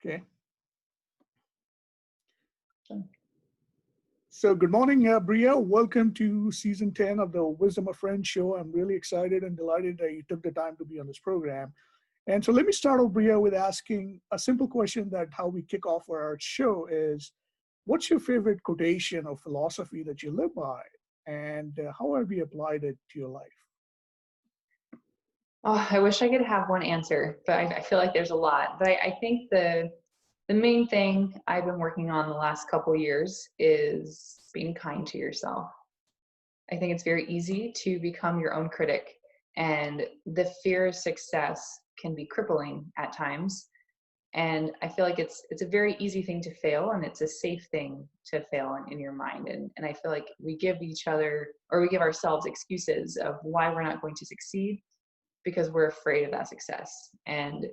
Okay. So good morning, Breeja. Welcome to season 10 of the Wisdom of Friends show. I'm really excited and delighted that you took the time to be on this program. And so let me start off, Breeja, with asking a simple question that how we kick off our show is, what's your favorite quotation or philosophy that you live by? And how have you applied it to your life? Oh, I wish I could have one answer, but I feel like there's a lot. But I think the main thing I've been working on the last couple of years is being kind to yourself. I think it's very easy to become your own critic, and the fear of success can be crippling at times. And I feel like it's a very easy thing to fail, and it's a safe thing to fail in your mind. And I feel like we give each other, or we give ourselves, excuses of why we're not going to succeed because we're afraid of that success. And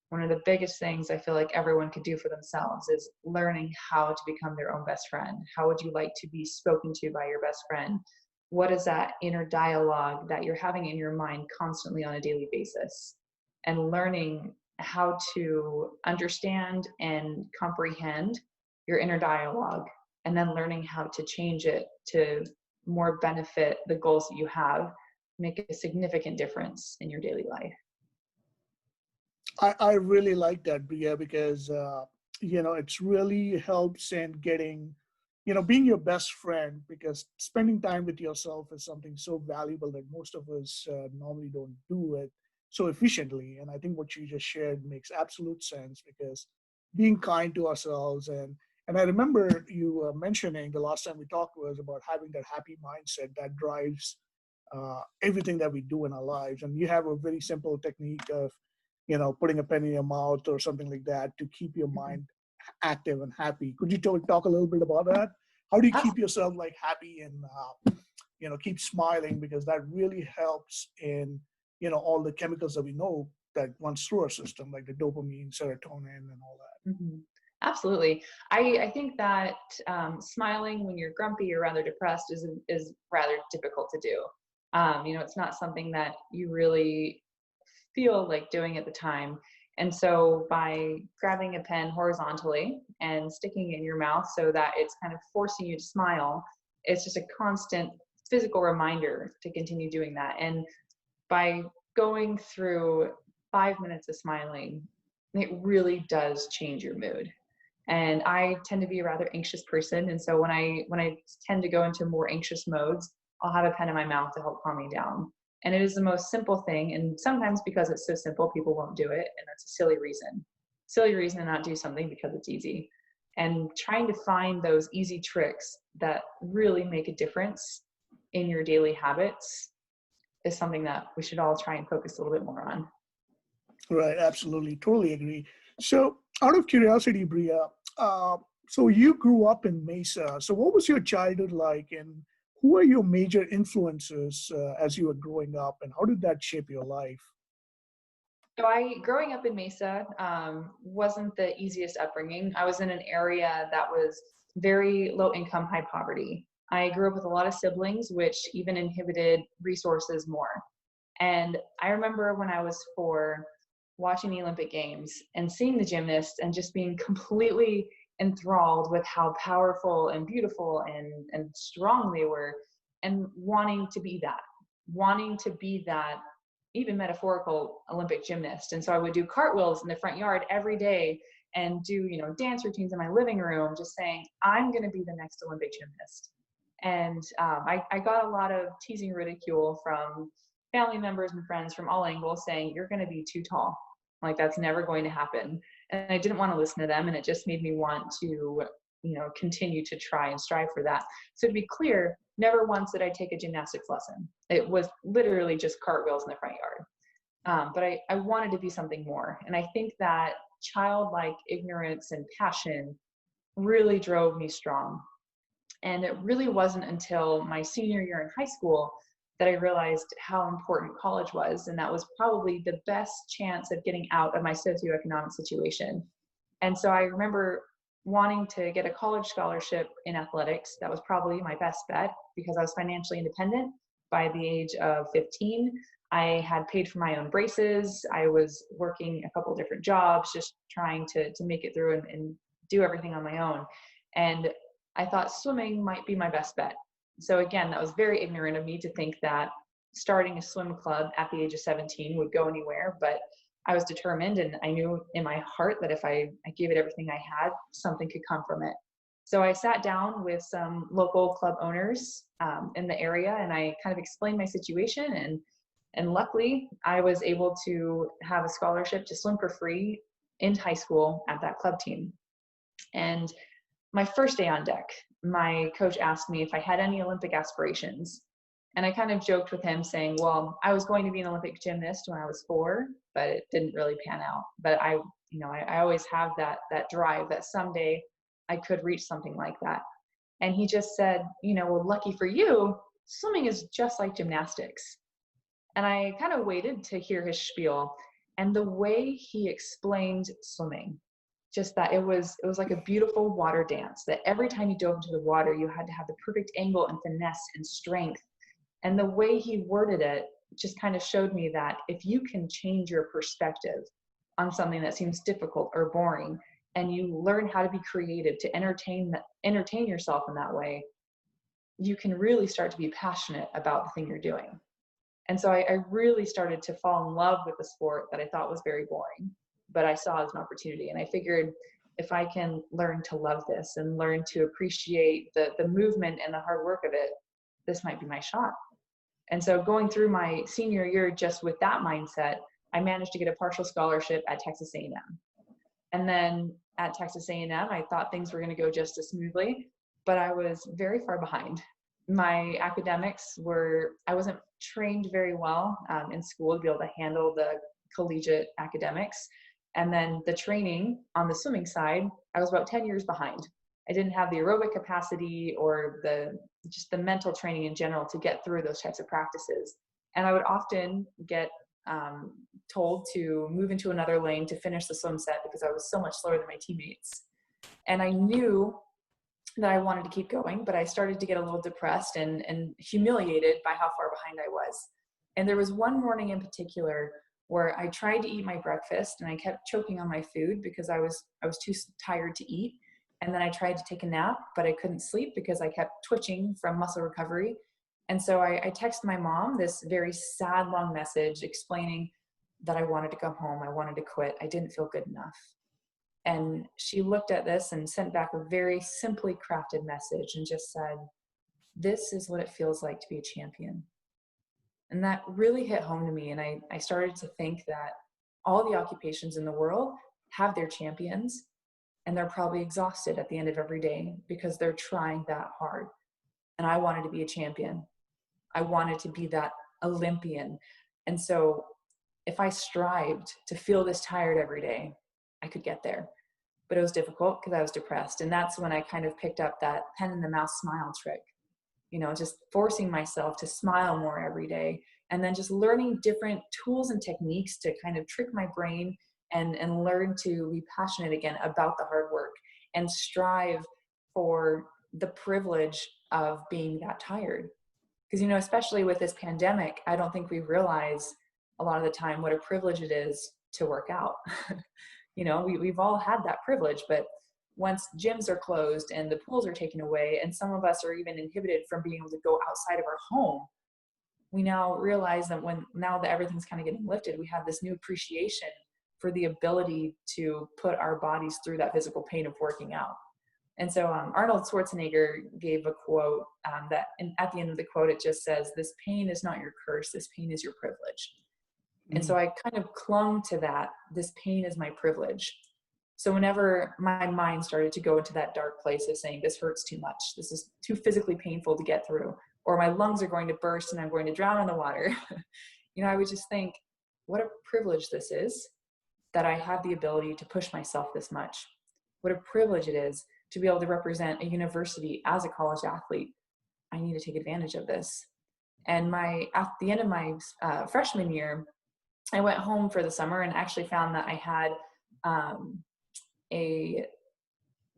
one of the biggest things I feel like everyone could do for themselves is learning how to become their own best friend. How would you like to be spoken to by your best friend? What is that inner dialogue that you're having in your mind constantly on a daily basis? And learning how to understand and comprehend your inner dialogue, and then learning how to change it to more benefit the goals that you have, make a significant difference in your daily life. I really like that, Breeja, because, it's really helps in getting, being your best friend, because spending time with yourself is something so valuable that most of us normally don't do it so efficiently. And I think what you just shared makes absolute sense, because being kind to ourselves, and I remember you mentioning the last time we talked was about having that happy mindset that drives everything that we do in our lives. And you have a very simple technique of, putting a pen in your mouth or something like that to keep your mind active and happy. Could you talk a little bit about that? How do you keep yourself like happy and, keep smiling? Because that really helps in, all the chemicals that we know that runs through our system, like the dopamine, serotonin, and all that. Mm-hmm. Absolutely. I think that smiling when you're grumpy or rather depressed is rather difficult to do. It's not something that you really feel like doing at the time. And so by grabbing a pen horizontally and sticking it in your mouth so that it's kind of forcing you to smile, it's just a constant physical reminder to continue doing that. And by going through 5 minutes of smiling, it really does change your mood. And I tend to be a rather anxious person. And so when I tend to go into more anxious modes, I'll have a pen in my mouth to help calm me down. And it is the most simple thing. And sometimes because it's so simple, people won't do it. And that's a silly reason to not do something because it's easy. And trying to find those easy tricks that really make a difference in your daily habits is something that we should all try and focus a little bit more on. Right, absolutely, totally agree. So, out of curiosity, Breeja, so you grew up in Mesa. So, what was your childhood like, and who were your major influences as you were growing up, and how did that shape your life? So growing up in Mesa, wasn't the easiest upbringing. I was in an area that was very low income, high poverty. I grew up with a lot of siblings, which even inhibited resources more. And I remember when I was 4, watching the Olympic Games and seeing the gymnasts and just being completely enthralled with how powerful and beautiful and strong they were, and wanting to be that even metaphorical Olympic gymnast. And so I would do cartwheels in the front yard every day and do, dance routines in my living room, just saying, I'm going to be the next Olympic gymnast. And I got a lot of teasing ridicule from family members and friends from all angles saying, you're going to be too tall. Like, that's never going to happen. And I didn't want to listen to them. And it just made me want to, continue to try and strive for that. So to be clear, never once did I take a gymnastics lesson. It was literally just cartwheels in the front yard. But I wanted to be something more. And I think that childlike ignorance and passion really drove me strong. And it really wasn't until my senior year in high school that I realized how important college was. And that was probably the best chance of getting out of my socioeconomic situation. And so I remember wanting to get a college scholarship in athletics. That was probably my best bet because I was financially independent by the age of 15. I had paid for my own braces. I was working a couple of different jobs, just trying to make it through and do everything on my own. And I thought swimming might be my best bet. So again, that was very ignorant of me to think that starting a swim club at the age of 17 would go anywhere, but I was determined, and I knew in my heart that if I gave it everything I had, something could come from it. So I sat down with some local club owners in the area, and I kind of explained my situation, and luckily I was able to have a scholarship to swim for free in high school at that club team. And my first day on deck, my coach asked me if I had any Olympic aspirations. And I kind of joked with him saying, well, I was going to be an Olympic gymnast when I was 4, but it didn't really pan out. But I always have that drive that someday I could reach something like that. And he just said, well, lucky for you, swimming is just like gymnastics. And I kind of waited to hear his spiel. And the way he explained swimming, just that it was like a beautiful water dance, that every time you dove into the water, you had to have the perfect angle and finesse and strength. And the way he worded it just kind of showed me that if you can change your perspective on something that seems difficult or boring, and you learn how to be creative to entertain yourself in that way, you can really start to be passionate about the thing you're doing. And so I really started to fall in love with the sport that I thought was very boring, but I saw as an opportunity. And I figured if I can learn to love this and learn to appreciate the movement and the hard work of it, this might be my shot. And so going through my senior year just with that mindset, I managed to get a partial scholarship at Texas A&M. And then at Texas A&M, I thought things were going to go just as smoothly, but I was very far behind. My academics I wasn't trained very well in school to be able to handle the collegiate academics. And then the training on the swimming side, I was about 10 years behind. I didn't have the aerobic capacity or just the mental training in general to get through those types of practices. And I would often get told to move into another lane to finish the swim set because I was so much slower than my teammates. And I knew that I wanted to keep going, but I started to get a little depressed and humiliated by how far behind I was. And there was one morning in particular where I tried to eat my breakfast and I kept choking on my food because I was too tired to eat. And then I tried to take a nap, but I couldn't sleep because I kept twitching from muscle recovery. And so I texted my mom this very sad, long message explaining that I wanted to go home. I wanted to quit. I didn't feel good enough. And she looked at this and sent back a very simply crafted message and just said, this is what it feels like to be a champion. And that really hit home to me. And I started to think that all the occupations in the world have their champions, and they're probably exhausted at the end of every day because they're trying that hard. And I wanted to be a champion. I wanted to be that Olympian. And so if I strived to feel this tired every day, I could get there. But it was difficult because I was depressed. And that's when I kind of picked up that pen and the mouse smile trick, just forcing myself to smile more every day. And then just learning different tools and techniques to kind of trick my brain and learn to be passionate again about the hard work and strive for the privilege of being that tired. Because, especially with this pandemic, I don't think we realize a lot of the time what a privilege it is to work out. We've all had that privilege, but once gyms are closed and the pools are taken away, and some of us are even inhibited from being able to go outside of our home, we now realize that now that everything's kind of getting lifted, we have this new appreciation for the ability to put our bodies through that physical pain of working out. And so Arnold Schwarzenegger gave a quote at the end of the quote, it just says, this pain is not your curse, this pain is your privilege. And so I kind of clung to that. This pain is my privilege. So whenever my mind started to go into that dark place of saying, this hurts too much, this is too physically painful to get through, or my lungs are going to burst and I'm going to drown in the water, I would just think, what a privilege this is that I have the ability to push myself this much. What a privilege it is to be able to represent a university as a college athlete. I need to take advantage of this. And at the end of my freshman year, I went home for the summer and actually found that I had a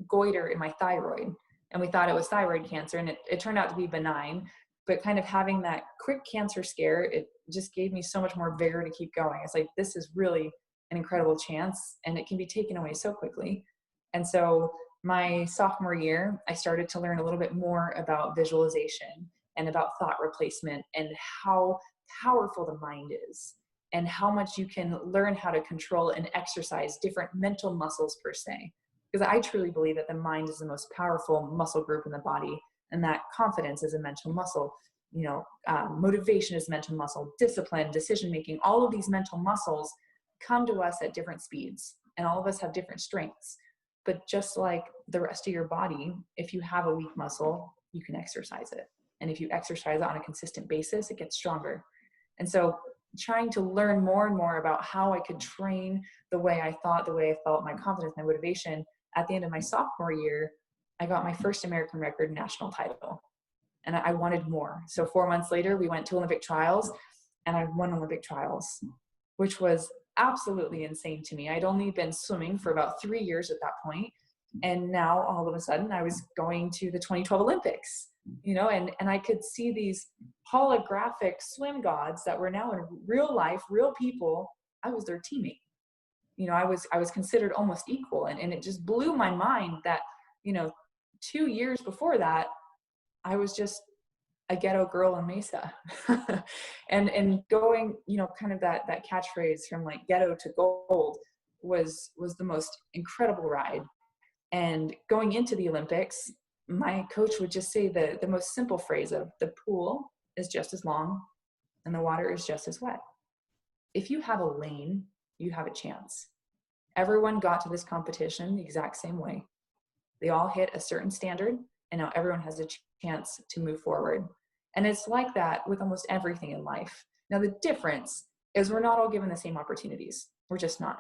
goiter in my thyroid. And we thought it was thyroid cancer, and it turned out to be benign. but kind of having that quick cancer scare, it just gave me so much more vigor to keep going. It's like, this is really an incredible chance, and it can be taken away so quickly. And so my sophomore year, I started to learn a little bit more about visualization and about thought replacement and how powerful the mind is and how much you can learn how to control and exercise different mental muscles per se. Because I truly believe that the mind is the most powerful muscle group in the body, and that confidence is a mental muscle. Motivation is mental muscle, discipline, decision-making, all of these mental muscles come to us at different speeds, and all of us have different strengths. But just like the rest of your body, if you have a weak muscle, you can exercise it. And if you exercise it on a consistent basis, it gets stronger. And so trying to learn more and more about how I could train the way I thought, the way I felt, my confidence, my motivation. At the end of my sophomore year, I got my first American record national title, and I wanted more. So 4 months later, we went to Olympic trials, and I won Olympic trials, which was absolutely insane to me. I'd only been swimming for about 3 years at that point, and now all of a sudden I was going to the 2012 Olympics, and I could see these holographic swim gods that were now in real life, real people. I was their teammate. I was considered almost equal, and it just blew my mind that 2 years before that, I was just a ghetto girl in Mesa. and going, kind of that catchphrase from like ghetto to gold was the most incredible ride. And going into the Olympics, my coach would just say the most simple phrase of, the pool is just as long and the water is just as wet. If you have a lane, you have a chance. Everyone got to this competition the exact same way. They all hit a certain standard, and now everyone has a chance to move forward. And it's like that with almost everything in life. Now, the difference is we're not all given the same opportunities. We're just not.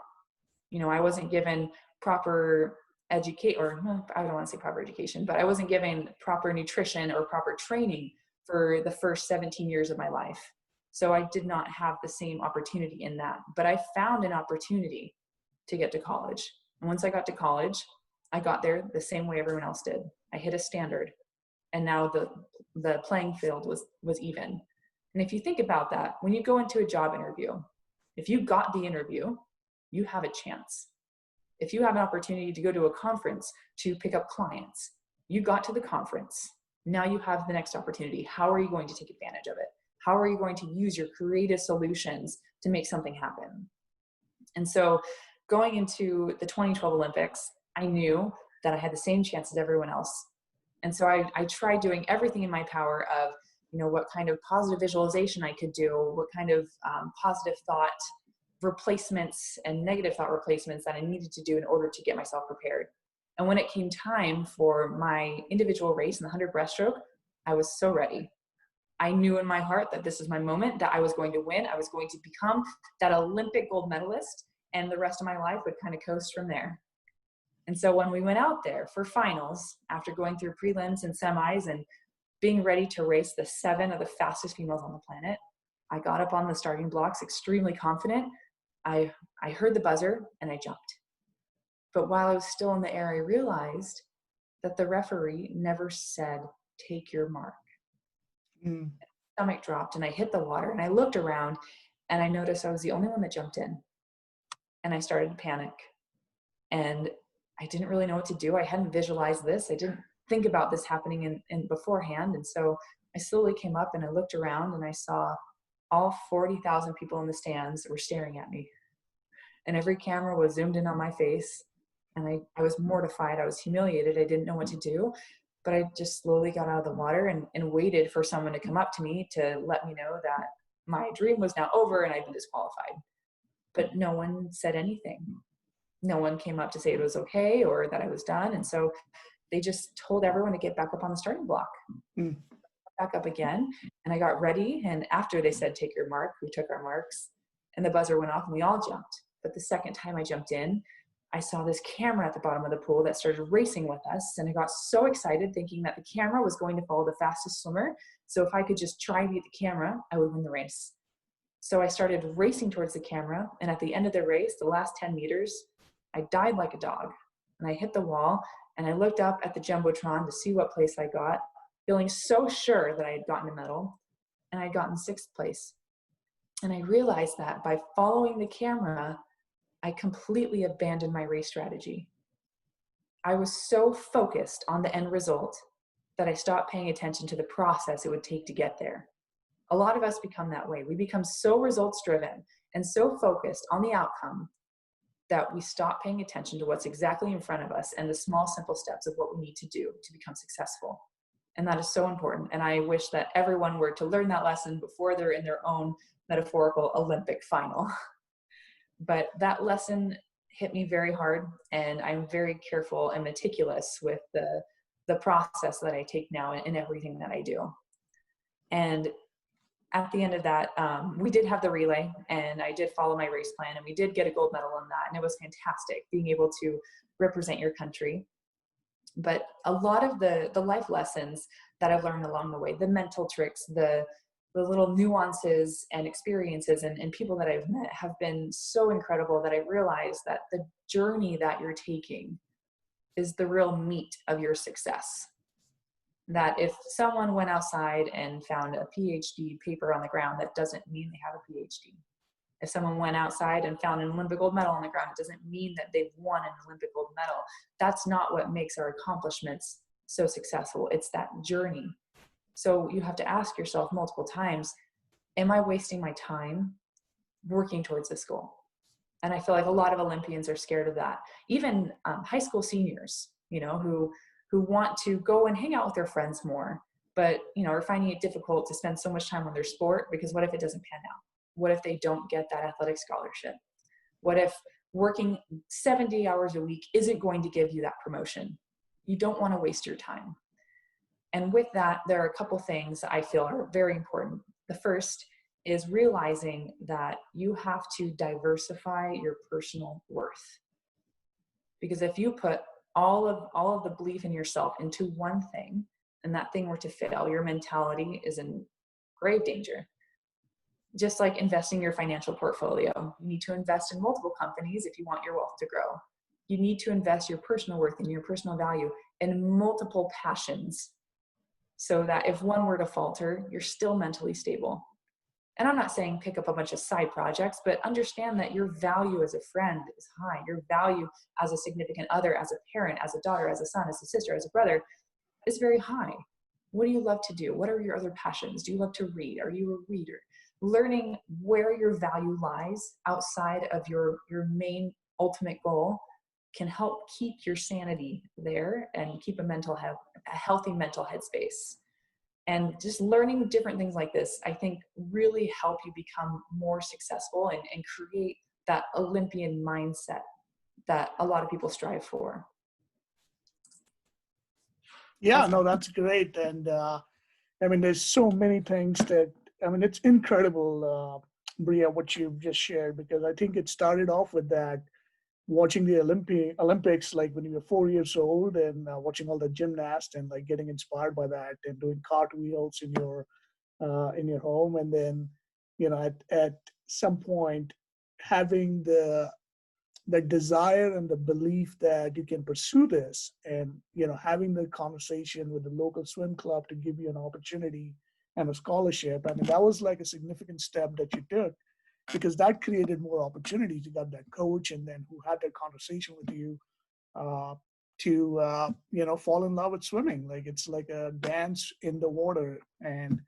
I wasn't given proper education, or I don't want to say proper education, but I wasn't given proper nutrition or proper training for the first 17 years of my life. So I did not have the same opportunity in that. But I found an opportunity to get to college. And once I got to college, I got there the same way everyone else did. I hit a standard, and now the playing field was even. And if you think about that, when you go into a job interview, if you got the interview, you have a chance. If you have an opportunity to go to a conference to pick up clients, you got to the conference. Now you have the next opportunity. How are you going to take advantage of it? How are you going to use your creative solutions to make something happen? And so going into the 2012 Olympics, I knew that I had the same chance as everyone else. And so I tried doing everything in my power of, what kind of positive visualization I could do, what kind of positive thought replacements and negative thought replacements that I needed to do in order to get myself prepared. And when it came time for my individual race in the 100 breaststroke, I was so ready. I knew in my heart that this is my moment, that I was going to win. I was going to become that Olympic gold medalist, and the rest of my life would kind of coast from there. And so when we went out there for finals, after going through prelims and semis and being ready to race the 7 of the fastest females on the planet, I got up on the starting blocks extremely confident. I heard the buzzer and I jumped. But while I was still in the air, I realized that the referee never said, "Take your mark." My stomach dropped and I hit the water, and I looked around and I noticed I was the only one that jumped in. And I started to panic. And I didn't really know what to do. I hadn't visualized this. I didn't think about this happening in beforehand. And so I slowly came up and I looked around and I saw all 40,000 people in the stands were staring at me. And every camera was zoomed in on my face. And I was mortified. I was humiliated. I didn't know what to do. But I just slowly got out of the water and waited for someone to come up to me to let me know that my dream was now over and I'd been disqualified. But no one said anything. No one came up to say it was okay or that I was done. And so they just told everyone to get back up on the starting block. Back up again. And I got ready. And after they said, "Take your mark," we took our marks and the buzzer went off and we all jumped. But the second time I jumped in, I saw this camera at the bottom of the pool that started racing with us. And I got so excited thinking that the camera was going to follow the fastest swimmer. So if I could just try and beat the camera, I would win the race. So I started racing towards the camera. And at the end of the race, the last 10 meters, I died like a dog. And I hit the wall and I looked up at the Jumbotron to see what place I got. feeling so sure that I had gotten a medal, and I'd gotten 6th place. And I realized that by following the camera, I completely abandoned my race strategy. I was so focused on the end result that I stopped paying attention to the process it would take to get there. A lot of us become that way. We become so results driven and so focused on the outcome that we stop paying attention to what's exactly in front of us and the small, simple steps of what we need to do to become successful. And that is so important. And I wish that everyone were to learn that lesson before they're in their own metaphorical Olympic final. But that lesson hit me very hard, and I'm very careful and meticulous with the process that I take now in everything that I do. And at the end of that, we did have the relay, and I did follow my race plan, and we did get a gold medal in that, and it was fantastic being able to represent your country. But a lot of the life lessons that I've learned along the way, the mental tricks, the little nuances and experiences and people that I've met have been so incredible that I realized that the journey that you're taking is the real meat of your success. That if someone went outside and found a PhD paper on the ground, that doesn't mean they have a PhD. If someone went outside and found an Olympic gold medal on the ground, it doesn't mean that they've won an Olympic gold medal. That's not what makes our accomplishments so successful. It's that journey. So you have to ask yourself multiple times, am I wasting my time working towards this goal? And I feel like a lot of Olympians are scared of that. Even high school seniors, who want to go and hang out with their friends more, but, are finding it difficult to spend so much time on their sport because what if it doesn't pan out? What if they don't get that athletic scholarship? What if working 70 hours a week isn't going to give you that promotion? You don't want to waste your time. And with that, there are a couple things I feel are very important. The first is realizing that you have to diversify your personal worth. Because if you put all of the belief in yourself into one thing, and that thing were to fail, your mentality is in grave danger. Just like investing your financial portfolio, you need to invest in multiple companies if you want your wealth to grow. You need to invest your personal worth and your personal value in multiple passions, so that if one were to falter, you're still mentally stable. And I'm not saying pick up a bunch of side projects, but understand that your value as a friend is high. Your value as a significant other, as a parent, as a daughter, as a son, as a sister, as a brother is very high. What do you love to do? What are your other passions? Do you love to read? Are you a reader? Learning where your value lies outside of your main ultimate goal can help keep your sanity there and keep a healthy mental headspace. And just learning different things like this, I think, really help you become more successful and create that Olympian mindset that a lot of people strive for. Yeah, no, that's great. And there's so many things that, it's incredible, Breeja, what you've just shared, because I think it started off with that, watching the Olympics, like when you were 4 years old, and watching all the gymnasts and like getting inspired by that and doing cartwheels in your home. And then, at some point having the desire and the belief that you can pursue this, and, having the conversation with the local swim club to give you an opportunity and a scholarship. That was like a significant step that you took, because that created more opportunities. You got that coach, and then who had that conversation with you to fall in love with swimming. Like it's like a dance in the water. And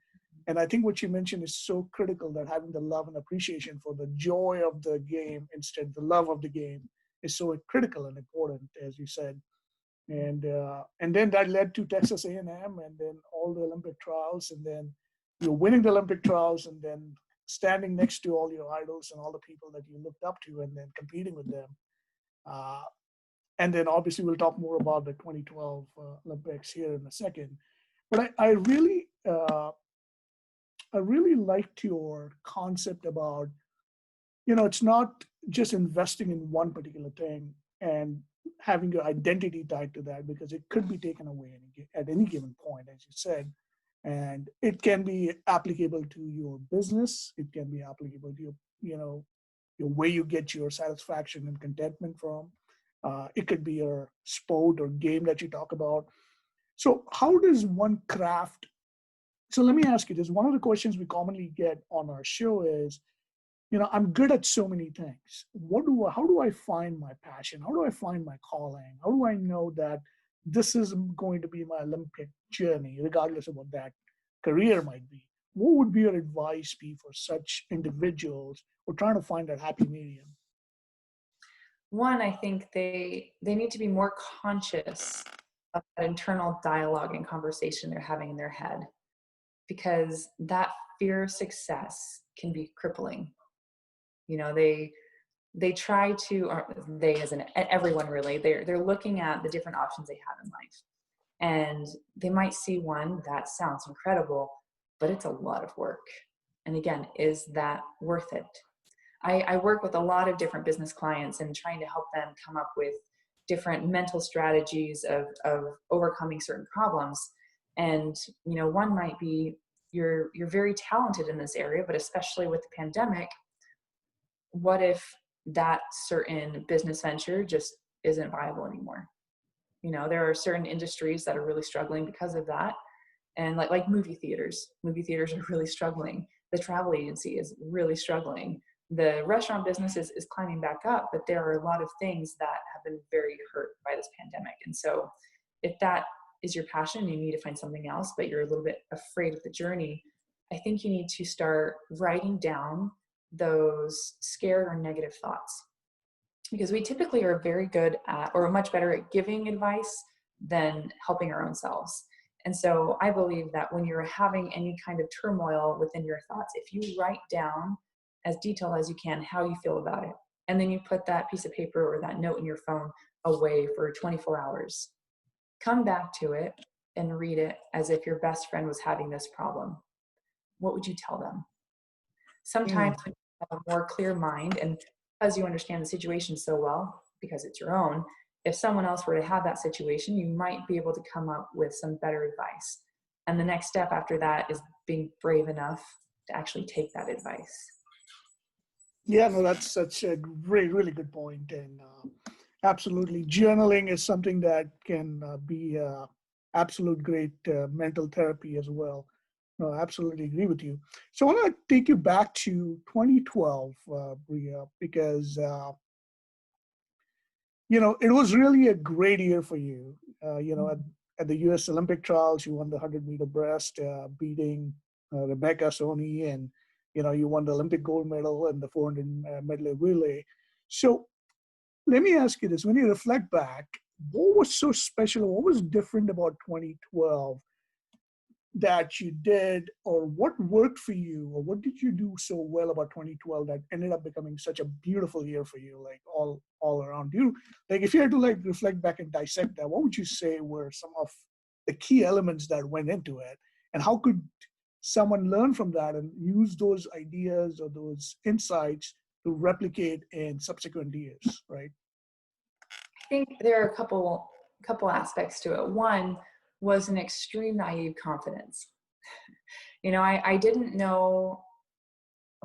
I think what you mentioned is so critical, that having the love and appreciation for the joy of the game instead of the love of the game is so critical and important, as you said. And then that led to Texas A&M, and then all the Olympic trials, and then you're winning the Olympic trials, and then standing next to all your idols and all the people that you looked up to, and then competing with them. And then obviously we'll talk more about the 2012 Olympics here in a second. But I really liked your concept about, it's not just investing in one particular thing and having your identity tied to that, because it could be taken away at any given point, as you said. And it can be applicable to your business. It can be applicable to your way you get your satisfaction and contentment from. It could be your sport or game that you talk about. So how does one craft? So let me ask you this. One of the questions we commonly get on our show is, I'm good at so many things. How do I find my passion? How do I find my calling? How do I know that this is going to be my Olympic journey, regardless of what that career might be? What would be your advice be for such individuals who are trying to find that happy medium? One, I think they need to be more conscious of that internal dialogue and conversation they're having in their head, because that fear of success can be crippling. They try to, or they as in everyone really, they're looking at the different options they have in life, and they might see one that sounds incredible, but it's a lot of work. And again, is that worth it? I work with a lot of different business clients and trying to help them come up with different mental strategies of overcoming certain problems. And one might be you're very talented in this area, but especially with the pandemic, what if that certain business venture just isn't viable anymore? There are certain industries that are really struggling because of that. And like movie theaters are really struggling. The travel agency is really struggling. The restaurant business is climbing back up, but there are a lot of things that have been very hurt by this pandemic. And so if that is your passion, you need to find something else, but you're a little bit afraid of the journey, I think you need to start writing down those scared or negative thoughts, because we typically are very good at, or much better at, giving advice than helping our own selves. And so I believe that when you're having any kind of turmoil within your thoughts, if you write down as detailed as you can how you feel about it, and then you put that piece of paper or that note in your phone away for 24 hours, come back to it and read it as if your best friend was having this problem, what would you tell them? Sometimes when you have a more clear mind, and because you understand the situation so well, because it's your own, if someone else were to have that situation, you might be able to come up with some better advice. And the next step after that is being brave enough to actually take that advice. Yeah, no, that's such a really good point. And absolutely, journaling is something that can be absolute great mental therapy as well. No, I absolutely agree with you. So I want to take you back to 2012, Breeja, because it was really a great year for you. At the U.S. Olympic trials, you won the 100-meter breast, beating Rebecca Soni, and you won the Olympic gold medal and the 400 medley relay. So let me ask you this: when you reflect back, what was so special? What was different about 2012 that you did, or what worked for you, or what did you do so well about 2012 that ended up becoming such a beautiful year for you, like all around you? Like, if you had to reflect back and dissect that, what would you say were some of the key elements that went into it, and how could someone learn from that and use those ideas or those insights to replicate in subsequent years, right? I think there are a couple aspects to it. One was an extreme naive confidence. I didn't know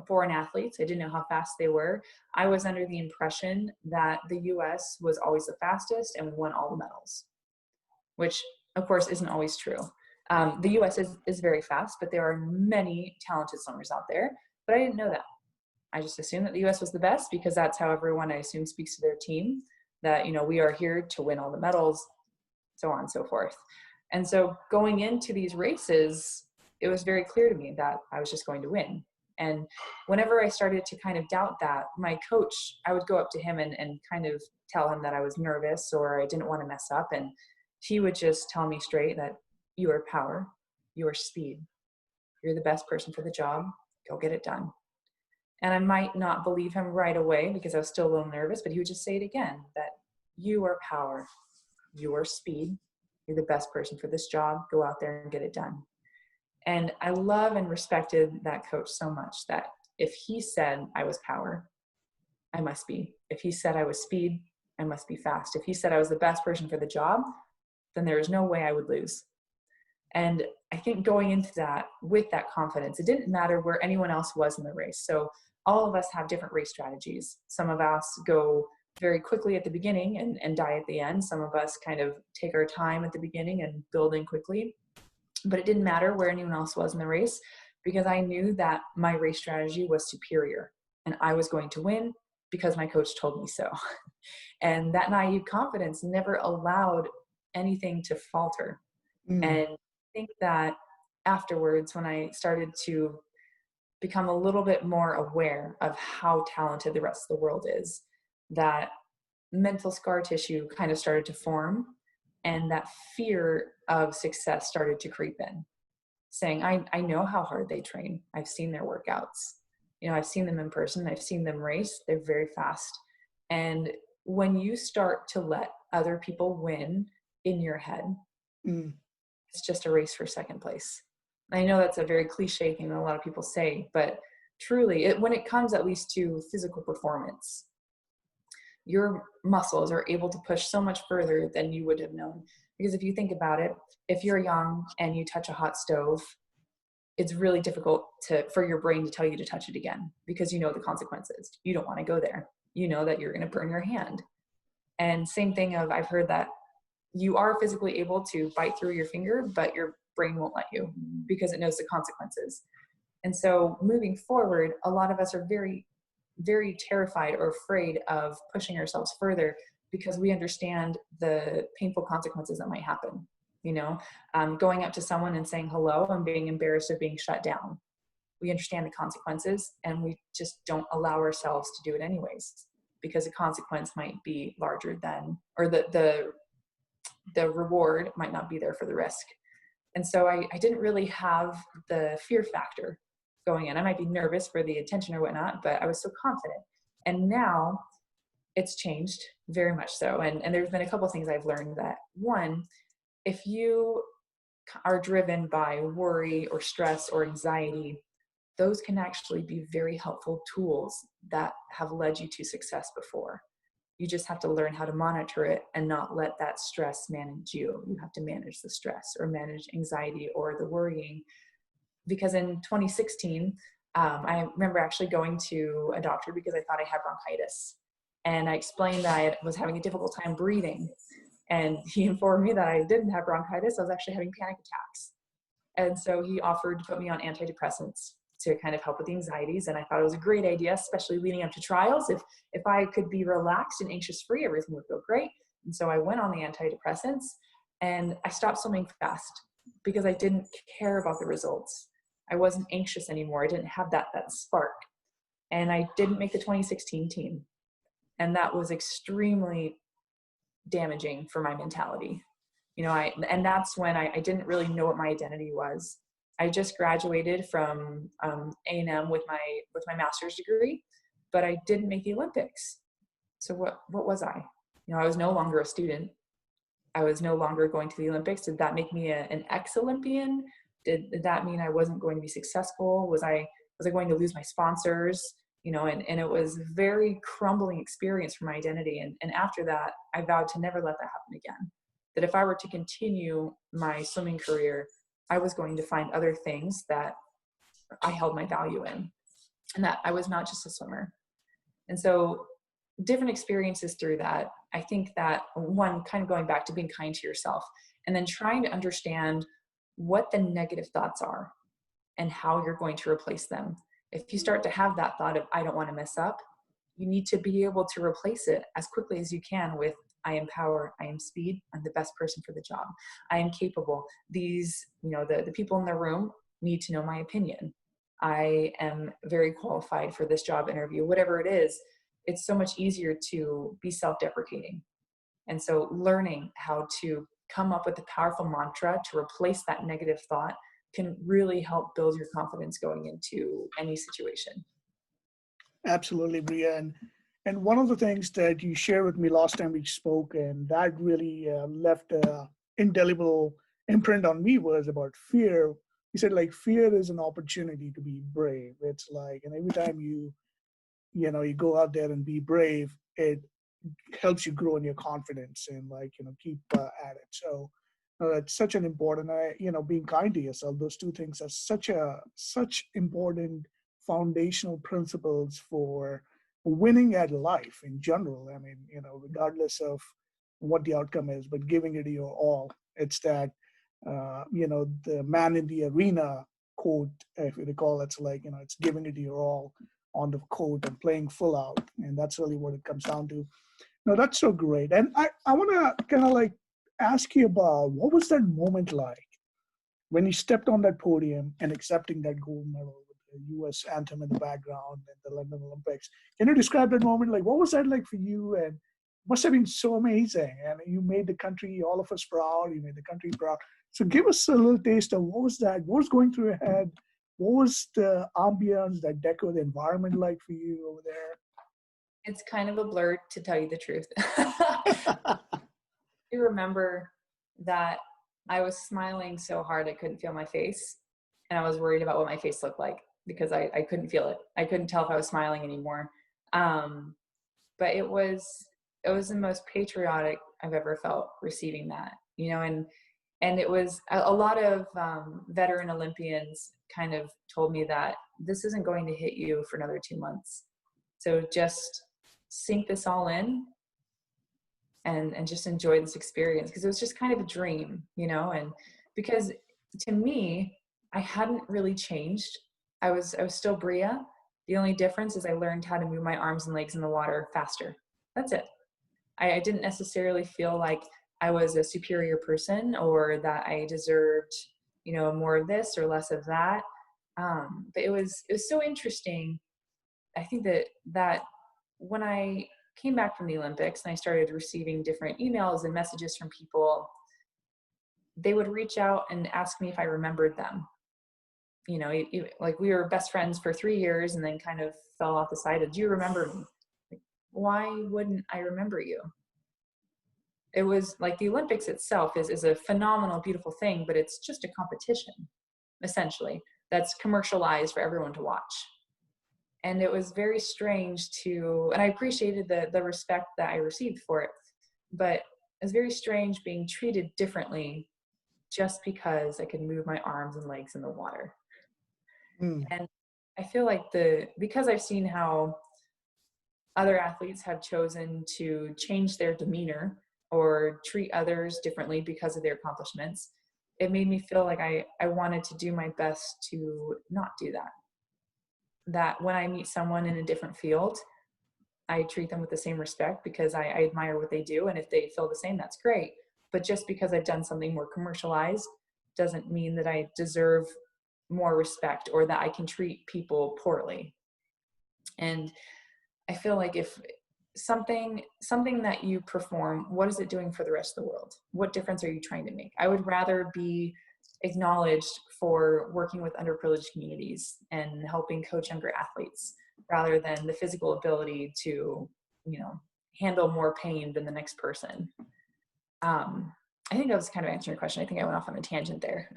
foreign athletes. I didn't know how fast they were. I was under the impression that the US was always the fastest and won all the medals, which of course isn't always true. The US is very fast, but there are many talented swimmers out there, but I didn't know that. I just assumed that the US was the best because that's how everyone, I assume, speaks to their team, that, we are here to win all the medals, so on and so forth. And so going into these races, it was very clear to me that I was just going to win. And whenever I started to kind of doubt that, my coach, I would go up to him and kind of tell him that I was nervous or I didn't want to mess up. And he would just tell me straight that you are power, you are speed, you're the best person for the job, go get it done. And I might not believe him right away because I was still a little nervous, but he would just say it again, that you are power, you are speed, you're the best person for this job, go out there and get it done. And I love and respected that coach so much that if he said I was power, I must be. If he said I was speed, I must be fast. If he said I was the best person for the job, then there is no way I would lose. And I think going into that with that confidence, it didn't matter where anyone else was in the race. So all of us have different race strategies. Some of us go very quickly at the beginning and die at the end. Some of us kind of take our time at the beginning and build in quickly. But it didn't matter where anyone else was in the race because I knew that my race strategy was superior and I was going to win because my coach told me so. And that naive confidence never allowed anything to falter. Mm, And I think that afterwards, when I started to become a little bit more aware of how talented the rest of the world is, that mental scar tissue kind of started to form, and that fear of success started to creep in, saying, I know how hard they train. I've seen their workouts. I've seen them in person. I've seen them race. They're very fast. And when you start to let other people win in your head, mm, it's just a race for second place. I know that's a very cliche thing that a lot of people say, but truly, when it comes at least to physical performance, your muscles are able to push so much further than you would have known. Because if you think about it, if you're young and you touch a hot stove, it's really difficult for your brain to tell you to touch it again because you know the consequences. You don't want to go there. You know that you're going to burn your hand. And same thing I've heard that you are physically able to bite through your finger, but your brain won't let you because it knows the consequences. And so moving forward, a lot of us are very, very terrified or afraid of pushing ourselves further because we understand the painful consequences that might happen. Going up to someone and saying hello and being embarrassed of being shut down. We understand the consequences and we just don't allow ourselves to do it anyways because the consequence might be larger than, or the reward might not be there for the risk. And so I didn't really have the fear factor going in. I might be nervous for the attention or whatnot, but I was so confident. And now it's changed very much so. And there's been a couple of things I've learned that, one, if you are driven by worry or stress or anxiety, those can actually be very helpful tools that have led you to success before. You just have to learn how to monitor it and not let that stress manage you. You have to manage the stress or manage anxiety or the worrying. Because in 2016, I remember actually going to a doctor because I thought I had bronchitis. And I explained that I was having a difficult time breathing. And he informed me that I didn't have bronchitis. I was actually having panic attacks. And so he offered to put me on antidepressants to kind of help with the anxieties. And I thought it was a great idea, especially leading up to trials. If I could be relaxed and anxious free, everything would go great. And so I went on the antidepressants and I stopped swimming fast because I didn't care about the results. I wasn't anxious anymore. I didn't have that spark. And I didn't make the 2016 team. And that was extremely damaging for my mentality. And that's when I didn't really know what my identity was. I just graduated from A&M with my master's degree, but I didn't make the Olympics. So what was I? I was no longer a student. I was no longer going to the Olympics. Did that make me an ex-Olympian? Did that mean I wasn't going to be successful? Was I going to lose my sponsors? And it was a very crumbling experience for my identity. And after that, I vowed to never let that happen again. That if I were to continue my swimming career, I was going to find other things that I held my value in, and that I was not just a swimmer. And so different experiences through that, I think that one, kind of going back to being kind to yourself and then trying to understand what the negative thoughts are and how you're going to replace them. If you start to have that thought of, I don't want to mess up, you need to be able to replace it as quickly as you can with, I am power, I am speed, I'm the best person for the job, I am capable. These, the people in the room need to know my opinion. I am very qualified for this job interview, whatever it is. It's so much easier to be self-deprecating. And so learning how to come up with a powerful mantra to replace that negative thought can really help build your confidence going into any situation. absolutely, Bria. And one of the things that you shared with me last time we spoke, and that really left an indelible imprint on me, was about fear. You said fear is an opportunity to be brave. It's and every time you go out there and be brave, it helps you grow in your confidence and keep at it. So it's such an important, being kind to yourself. Those two things are such important foundational principles for winning at life in general. I mean, regardless of what the outcome is, but giving it your all. It's that, the man in the arena quote, if you recall, it's like, it's giving it your all on the court and playing full out. And that's really what it comes down to. No, that's so great. And I want to kind of like ask you about what was that moment like when you stepped on that podium and accepting that gold medal with the U.S. anthem in the background and the London Olympics. Can you describe that moment? Like, what was that like for you? And must have been so amazing. And you made the country, all of us proud. You made the country proud. So give us a little taste of what was that? What was going through your head? What was the ambience, that deco, the environment like for you over there? It's kind of a blur, to tell you the truth. I remember that I was smiling so hard I couldn't feel my face. And I was worried about what my face looked like because I couldn't feel it. I couldn't tell if I was smiling anymore. But it was the most patriotic I've ever felt receiving that, and it was a lot of veteran Olympians kind of told me that this isn't going to hit you for another 2 months. So just sink this all in and just enjoy this experience, because it was just kind of a dream, and because to me, I hadn't really changed. I was still Breeja. The only difference is I learned how to move my arms and legs in the water faster. That's it. I didn't necessarily feel like I was a superior person or that I deserved, more of this or less of that. But it was so interesting. I think that when I came back from the Olympics and I started receiving different emails and messages from people, they would reach out and ask me if I remembered them. Like we were best friends for 3 years and then kind of fell off the side of, do you remember me? Like, why wouldn't I remember you? It was like the Olympics itself is a phenomenal, beautiful thing, but it's just a competition, essentially, that's commercialized for everyone to watch. And it was very strange and I appreciated the respect that I received for it, but it was very strange being treated differently just because I could move my arms and legs in the water. And I feel like because I've seen how other athletes have chosen to change their demeanor or treat others differently because of their accomplishments, it made me feel like I wanted to do my best to not do that. That when I meet someone in a different field, I treat them with the same respect because I admire what they do. And if they feel the same, that's great. But just because I've done something more commercialized doesn't mean that I deserve more respect or that I can treat people poorly. And I feel like if something that you perform, what is it doing for the rest of the world? What difference are you trying to make? I would rather be acknowledged for working with underprivileged communities and helping coach younger athletes rather than the physical ability to, handle more pain than the next person. I think I was kind of answering your question. I think I went off on a tangent there.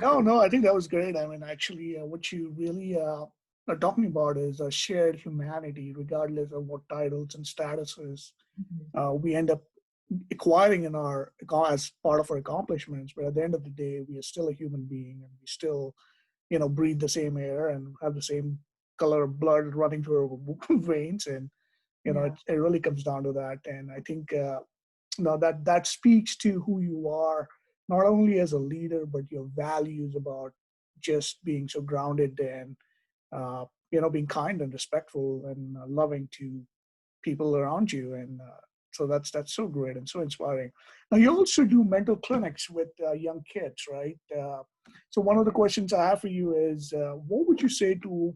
No, I think that was great. I mean, actually, what you really are talking about is a shared humanity, regardless of what titles and statuses we end up acquiring as part of our accomplishments. But at the end of the day, we are still a human being, and we still, breathe the same air and have the same color of blood running through our veins. And, it really comes down to that. And I think, that speaks to who you are, not only as a leader, but your values about just being so grounded and, being kind and respectful and loving to people around you. And so that's so great and so inspiring. Now, you also do mental clinics with young kids, right? So one of the questions I have for you is, what would you say to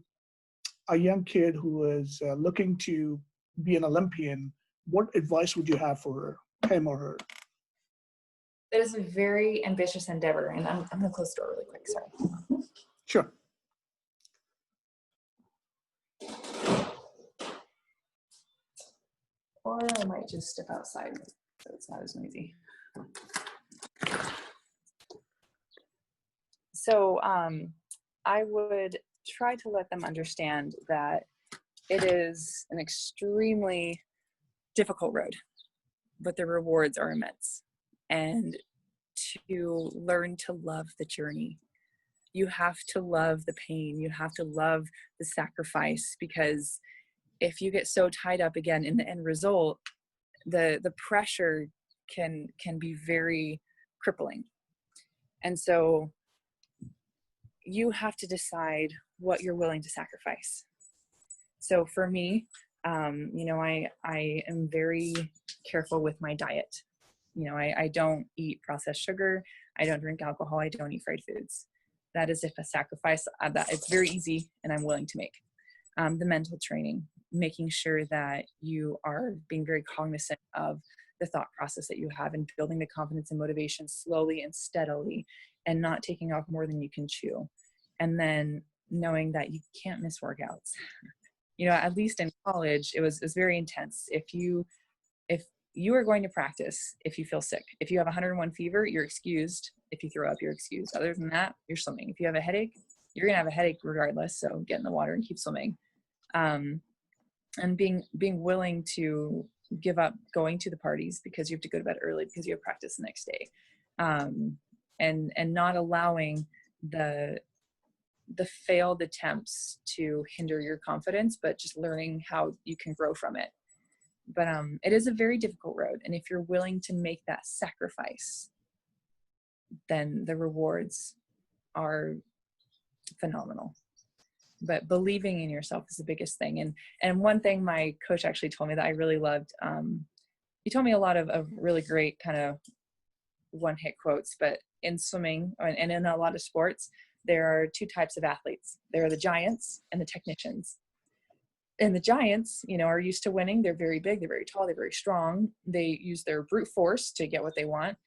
a young kid who is looking to be an Olympian? What advice would you have for him or her? That is a very ambitious endeavor. And I'm going to close the door really quick. Sorry. Sure. Or I might just step outside so it's not as noisy. So I would try to let them understand that it is an extremely difficult road, but the rewards are immense. And to learn to love the journey. You have to love the pain. You have to love the sacrifice, because if you get so tied up again in the end result, the pressure can be very crippling. And so you have to decide what you're willing to sacrifice. So for me, I am very careful with my diet. I don't eat processed sugar. I don't drink alcohol. I don't eat fried foods. That is if a sacrifice that it's very easy and I'm willing to make. The mental training, making sure that you are being very cognizant of the thought process that you have and building the confidence and motivation slowly and steadily and not taking off more than you can chew. And then knowing that you can't miss workouts. At least in college, it was very intense. If you are going to practice, if you feel sick, if you have 101 fever, you're excused. If you throw up, you're excused. Other than that, you're swimming. If you have a headache, you're going to have a headache regardless. So get in the water and keep swimming. And being willing to give up going to the parties because you have to go to bed early because you have practice the next day. And not allowing the failed attempts to hinder your confidence, but just learning how you can grow from it. But it is a very difficult road. And if you're willing to make that sacrifice, then the rewards are phenomenal. But believing in yourself is the biggest thing. And one thing my coach actually told me that I really loved, he told me a lot of really great kind of one-hit quotes, but in swimming and in a lot of sports, there are two types of athletes. There are the giants and the technicians. And the giants, are used to winning. They're very big, they're very tall, they're very strong. They use their brute force to get what they want,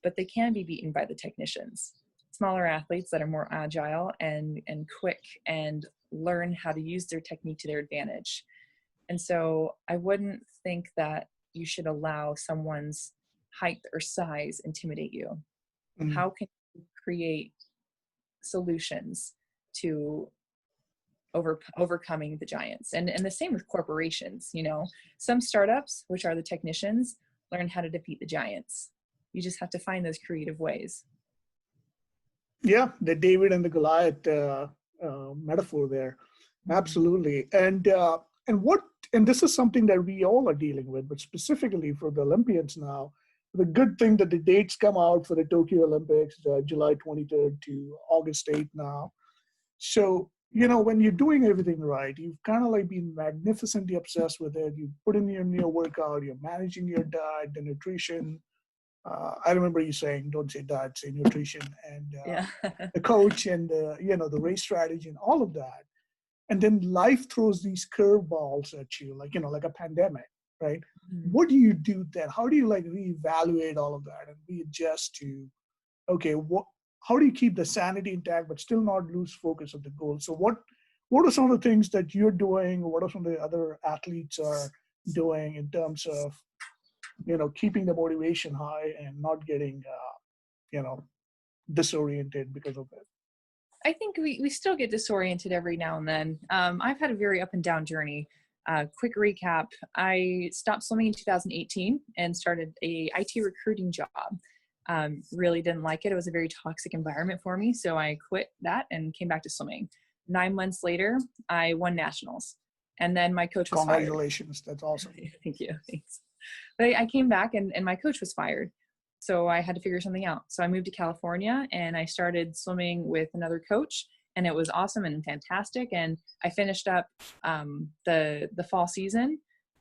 but they can be beaten by the technicians. Smaller athletes that are more agile and quick and learn how to use their technique to their advantage. And so I wouldn't think that you should allow someone's height or size intimidate you. Mm-hmm. How can you create solutions to overcoming the giants? And the same with corporations. Some startups, which are the technicians, learn how to defeat the giants. You just have to find those creative ways. Yeah, the David and the Goliath metaphor there. Absolutely. And this is something that we all are dealing with, but specifically for the Olympians now, the good thing that the dates come out for the Tokyo Olympics, July 23rd to August 8th now. So, when you're doing everything right, you've kind of like been magnificently obsessed with it. You put in your workout, you're managing your diet, the nutrition. I remember you saying, don't say diet, say nutrition, and the coach and, the race strategy and all of that. And then life throws these curveballs at you, like a pandemic, right? Mm-hmm. What do you do then? How do you reevaluate all of that and readjust to, okay, how do you keep the sanity intact, but still not lose focus of the goal? So what are some of the things that you're doing? What are some of the other athletes are doing in terms of, keeping the motivation high and not getting, disoriented because of it? I think we still get disoriented every now and then. I've had a very up and down journey. Quick recap, I stopped swimming in 2018 and started a IT recruiting job. Really didn't like it. It was a very toxic environment for me. So I quit that and came back to swimming. 9 months later, I won nationals. And then my coach was fired. Congratulations. That's awesome. Thank you. Thanks. But I came back and my coach was fired. So I had to figure something out. So I moved to California and I started swimming with another coach, and it was awesome and fantastic. And I finished up the fall season,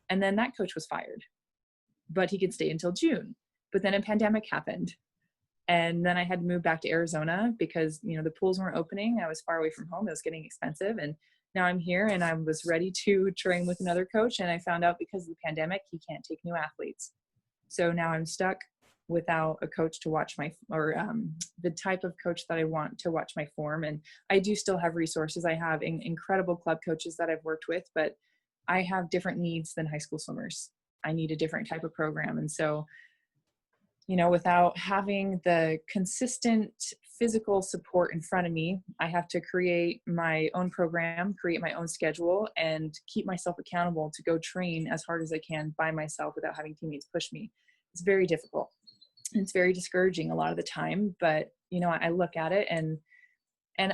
and then that coach was fired, but he could stay until June. But then a pandemic happened, and then I had to move back to Arizona because, the pools weren't opening. I was far away from home. It was getting expensive. And now I'm here and I was ready to train with another coach. And I found out because of the pandemic, he can't take new athletes. So now I'm stuck without a coach to watch the type of coach that I want to watch my form. And I do still have resources. I have incredible club coaches that I've worked with, but I have different needs than high school swimmers. I need a different type of program. And so, without having the consistent physical support in front of me, I have to create my own program, create my own schedule, and keep myself accountable to go train as hard as I can by myself without having teammates push me. It's very difficult. It's very discouraging a lot of the time, but I look at it and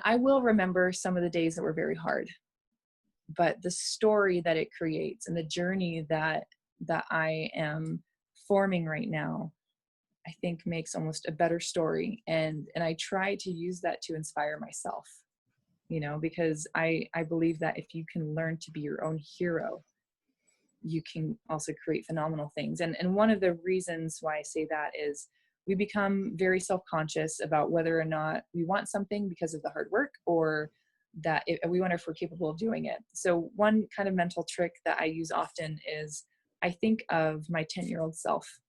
I will remember some of the days that were very hard. but the story that it creates and the journey that I am forming right now, I think makes almost a better story. And I try to use that to inspire myself, because I believe that if you can learn to be your own hero, you can also create phenomenal things. And one of the reasons why I say that is we become very self-conscious about whether or not we want something because of the hard work, or that we wonder if we're capable of doing it. So one kind of mental trick that I use often is I think of my 10-year-old self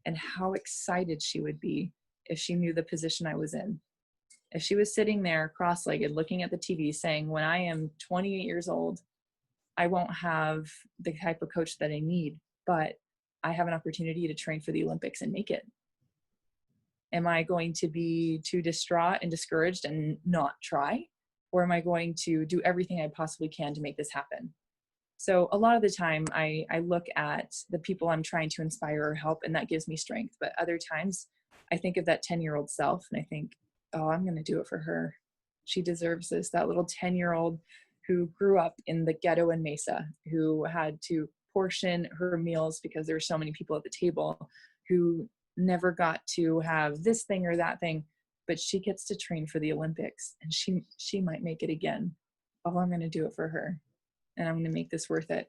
and how excited she would be if she knew the position I was in. If she was sitting there cross-legged looking at the TV saying, when I am 28 years old, I won't have the type of coach that I need, but I have an opportunity to train for the Olympics and make it. Am I going to be too distraught and discouraged and not try? Or am I going to do everything I possibly can to make this happen? So a lot of the time I look at the people I'm trying to inspire or help, and that gives me strength. But other times I think of that 10-year-old self and I think, oh, I'm going to do it for her. She deserves this. That little 10-year-old who grew up in the ghetto in Mesa, who had to portion her meals because there were so many people at the table, who never got to have this thing or that thing, but she gets to train for the Olympics and she might make it again. Oh, I'm going to do it for her. And I'm going to make this worth it,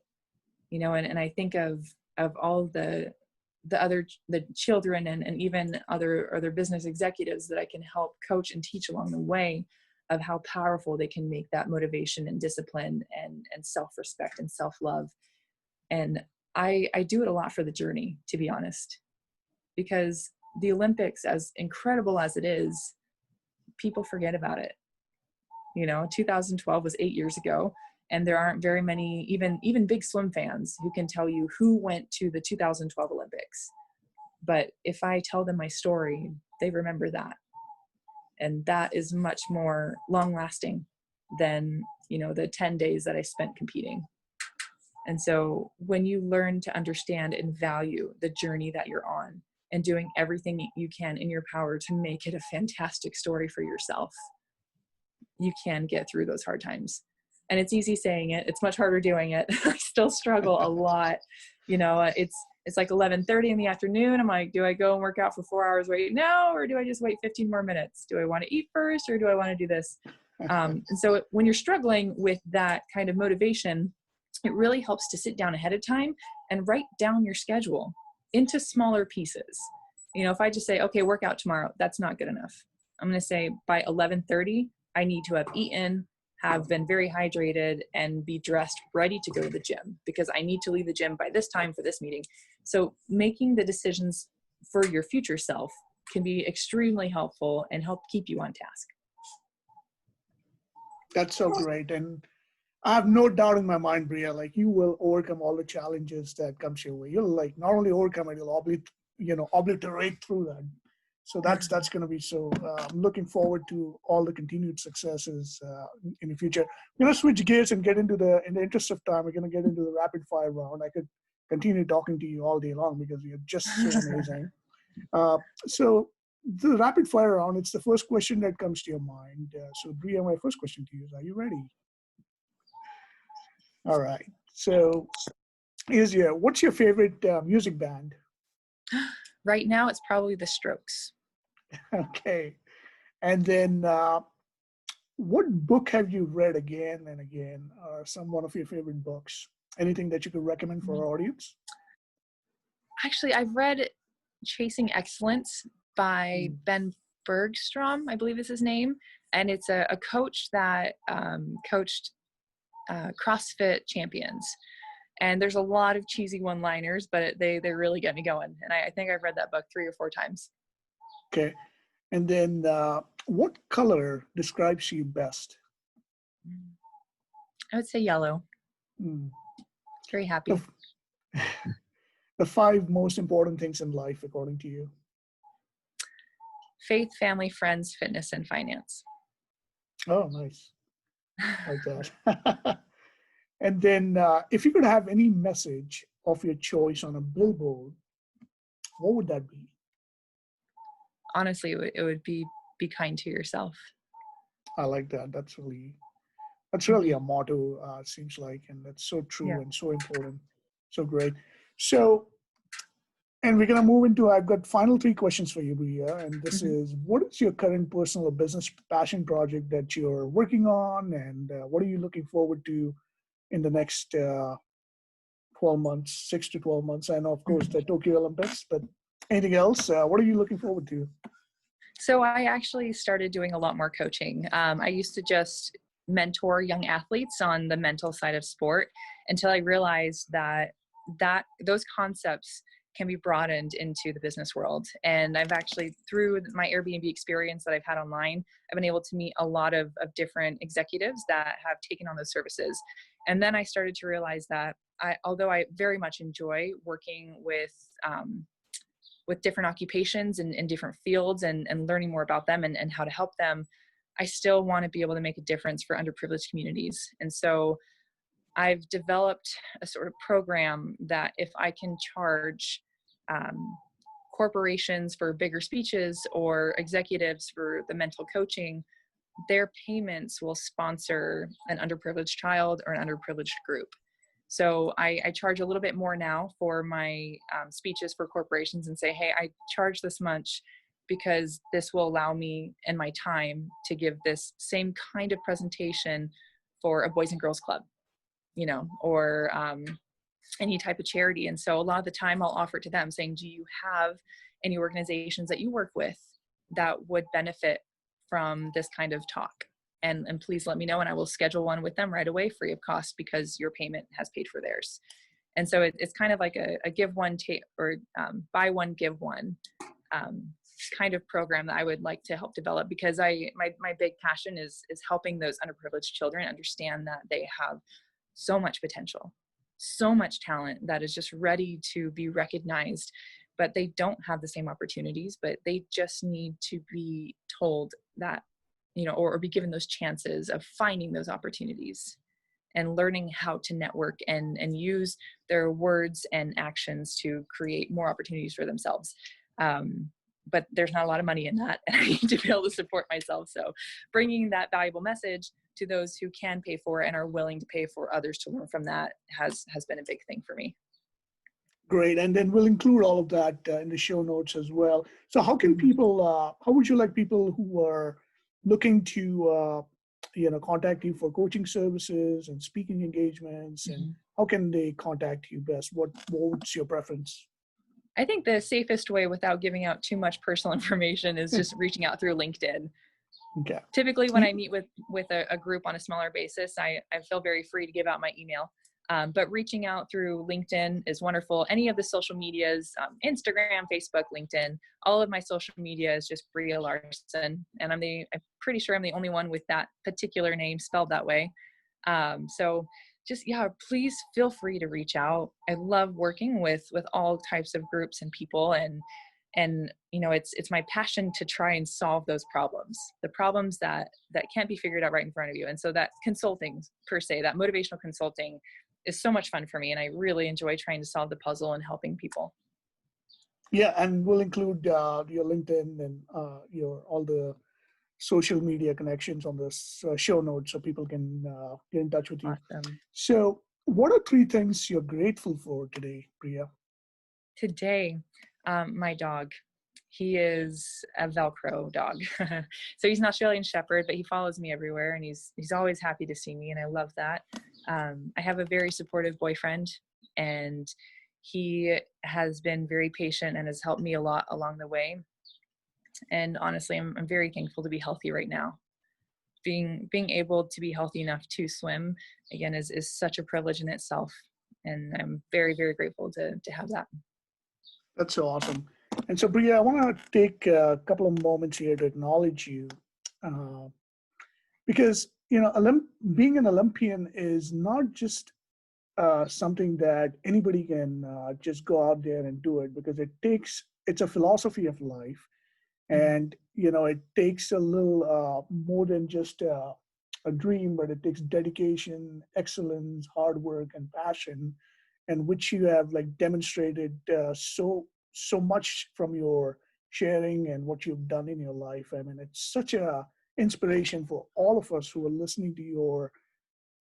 and I think of all the children and even other business executives that I can help coach and teach along the way, of how powerful they can make that motivation and discipline and self-respect and self-love. And I do it a lot for the journey, to be honest, because the Olympics, as incredible as it is, people forget about it. 2012 was 8 years ago. And there aren't very many, even big swim fans, who can tell you who went to the 2012 Olympics. But if I tell them my story, they remember that. And that is much more long lasting than, the 10 days that I spent competing. And so when you learn to understand and value the journey that you're on and doing everything you can in your power to make it a fantastic story for yourself, you can get through those hard times. And it's easy saying it. It's much harder doing it. I still struggle a lot. It's like 11:30 in the afternoon. I'm like, do I go and work out for 4 hours right now? Or do I just wait 15 more minutes? Do I want to eat first? Or do I want to do this? And so when you're struggling with that kind of motivation, it really helps to sit down ahead of time and write down your schedule into smaller pieces. If I just say, okay, work out tomorrow, that's not good enough. I'm going to say by 11:30, I need to have eaten, have been very hydrated, and be dressed ready to go to the gym, because I need to leave the gym by this time for this meeting. So making the decisions for your future self can be extremely helpful and help keep you on task. That's so great. And I have no doubt in my mind, Breeja, like you will overcome all the challenges that comes your way. You'll like not only overcome it, you'll obliterate through that. So that's going to be so. I'm looking forward to all the continued successes in the future. We're going to switch gears and get into in the interest of time, we're going to get into the rapid fire round. I could continue talking to you all day long because you're just so amazing. So the rapid fire round, it's the first question that comes to your mind. So Breeja, my first question to you is, are you ready? All right. So what's your favorite music band? Right now, it's probably the Strokes. Okay. And then what book have you read again and again, or one of your favorite books? Anything that you could recommend for our audience? Actually, I've read Chasing Excellence by Ben Bergstrom, I believe is his name. And it's a coach that coached CrossFit champions. And there's a lot of cheesy one-liners, but they really get me going. And I think I've read that book 3 or 4 times. Okay. And then what color describes you best? I would say yellow. Very happy. The 5 most important things in life, according to you? Faith, family, friends, fitness, and finance. Oh, nice. Like that. And then if you could have any message of your choice on a billboard, what would that be? Honestly, it would be kind to yourself. I like that. That's That's really a motto, it seems like, and that's so true Yeah. and so important. So great. So, and we're going to move into, I've got final three questions for you, Bria. And this Mhm. is, what is your current personal or business passion project that you're working on? And what are you looking forward to in the next 12 months, 6 to 12 months? I know, of course, the Tokyo Olympics, but anything else? What are you looking forward to? So I actually started doing a lot more coaching. I used to just mentor young athletes on the mental side of sport until I realized that those concepts can be broadened into the business world. And I've actually, through my Airbnb experience that I've had online, I've been able to meet a lot of different executives that have taken on those services. And then I started to realize that although I very much enjoy working with different occupations and in different fields and learning more about them and how to help them, I still want to be able to make a difference for underprivileged communities. And so I've developed a sort of program that if I can charge corporations for bigger speeches or executives for the mental coaching, their payments will sponsor an underprivileged child or an underprivileged group. So I charge a little bit more now for my speeches for corporations and say, hey, I charge this much because this will allow me and my time to give this same kind of presentation for a Boys and Girls Club, or any type of charity. And so a lot of the time I'll offer it to them saying, do you have any organizations that you work with that would benefit from this kind of talk? And please let me know, and I will schedule one with them right away free of cost because your payment has paid for theirs. And so it's kind of like a give one, or buy one, give one kind of program that I would like to help develop, because my big passion is helping those underprivileged children understand that they have so much potential, so much talent that is just ready to be recognized, but they don't have the same opportunities, but they just need to be told that, or be given those chances of finding those opportunities and learning how to network and use their words and actions to create more opportunities for themselves. But there's not a lot of money in that, and I need to be able to support myself. So bringing that valuable message to those who can pay for it and are willing to pay for others to learn from that has been a big thing for me. Great. And then we'll include all of that in the show notes as well. So how can people, how would you like people who are looking to, contact you for coaching services and speaking engagements, and how can they contact you best? What's your preference? I think the safest way without giving out too much personal information is just reaching out through LinkedIn. Okay. Typically when I meet with a group on a smaller basis, I feel very free to give out my email. But reaching out through LinkedIn is wonderful. Any of the social medias, Instagram, Facebook, LinkedIn, all of my social media is just Breeja Larson. And I'm pretty sure I'm the only one with that particular name spelled that way. So just, please feel free to reach out. I love working with all types of groups and people, and it's my passion to try and solve those problems, the problems that can't be figured out right in front of you. And so that consulting per se, that motivational consulting is so much fun for me. And I really enjoy trying to solve the puzzle and helping people. Yeah. And we'll include your LinkedIn and all the social media connections on this show notes so people can get in touch with you. Awesome. So what are 3 things you're grateful for today, Breeja? Today, my dog. He is a Velcro dog. So he's an Australian Shepherd, but he follows me everywhere, and he's always happy to see me, and I love that. I have a very supportive boyfriend, and he has been very patient and has helped me a lot along the way. And honestly, I'm very thankful to be healthy right now. Being able to be healthy enough to swim again is such a privilege in itself, and I'm very, very grateful to have that. That's so awesome. And so, Breeja, I want to take a couple of moments here to acknowledge you, because being an Olympian is not just something that anybody can just go out there and do it, because it's a philosophy of life, and it takes a little more than just a dream, but it takes dedication, excellence, hard work, and passion, and which you have demonstrated so much from your sharing and what you've done in your life. I mean, it's such a inspiration for all of us who are listening to your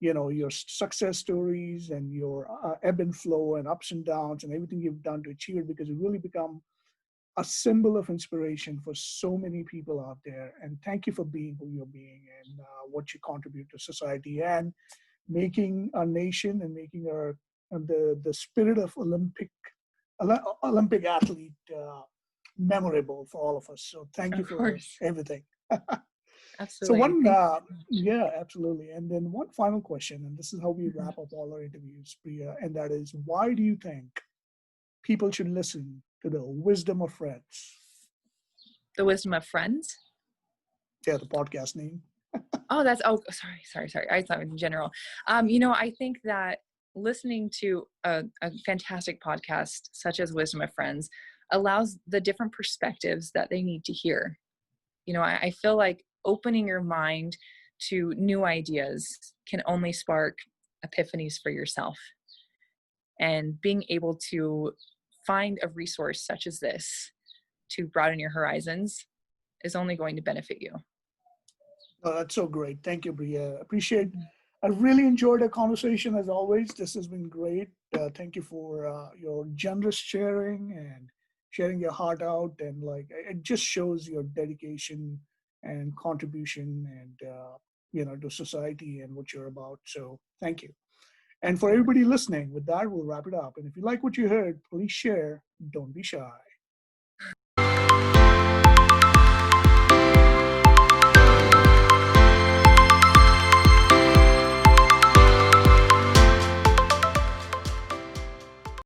your success stories and your ebb and flow and ups and downs and everything you've done to achieve it, because you really become a symbol of inspiration for so many people out there. And thank you for being who you're being and what you contribute to society and making our nation and making the spirit of Olympic athlete memorable for all of us. So thank you Of for course. everything. So Absolutely. yeah, absolutely. And then one final question, and this is how we wrap up all our interviews, Priya, and that is, why do you think people should listen to the wisdom of friends? The wisdom of friends. Yeah, the podcast name. Oh, sorry. I thought in general. I think that listening to a fantastic podcast such as Wisdom of Friends allows the different perspectives that they need to hear. I feel like opening your mind to new ideas can only spark epiphanies for yourself. And being able to find a resource such as this to broaden your horizons is only going to benefit you. Oh, that's so great. Thank you, Bria. I really enjoyed our conversation as always. This has been great. Thank you for your generous sharing and sharing your heart out. And like, it just shows your dedication and contribution and, to society and what you're about. So thank you. And for everybody listening, with that, we'll wrap it up. And if you like what you heard, please share. Don't be shy.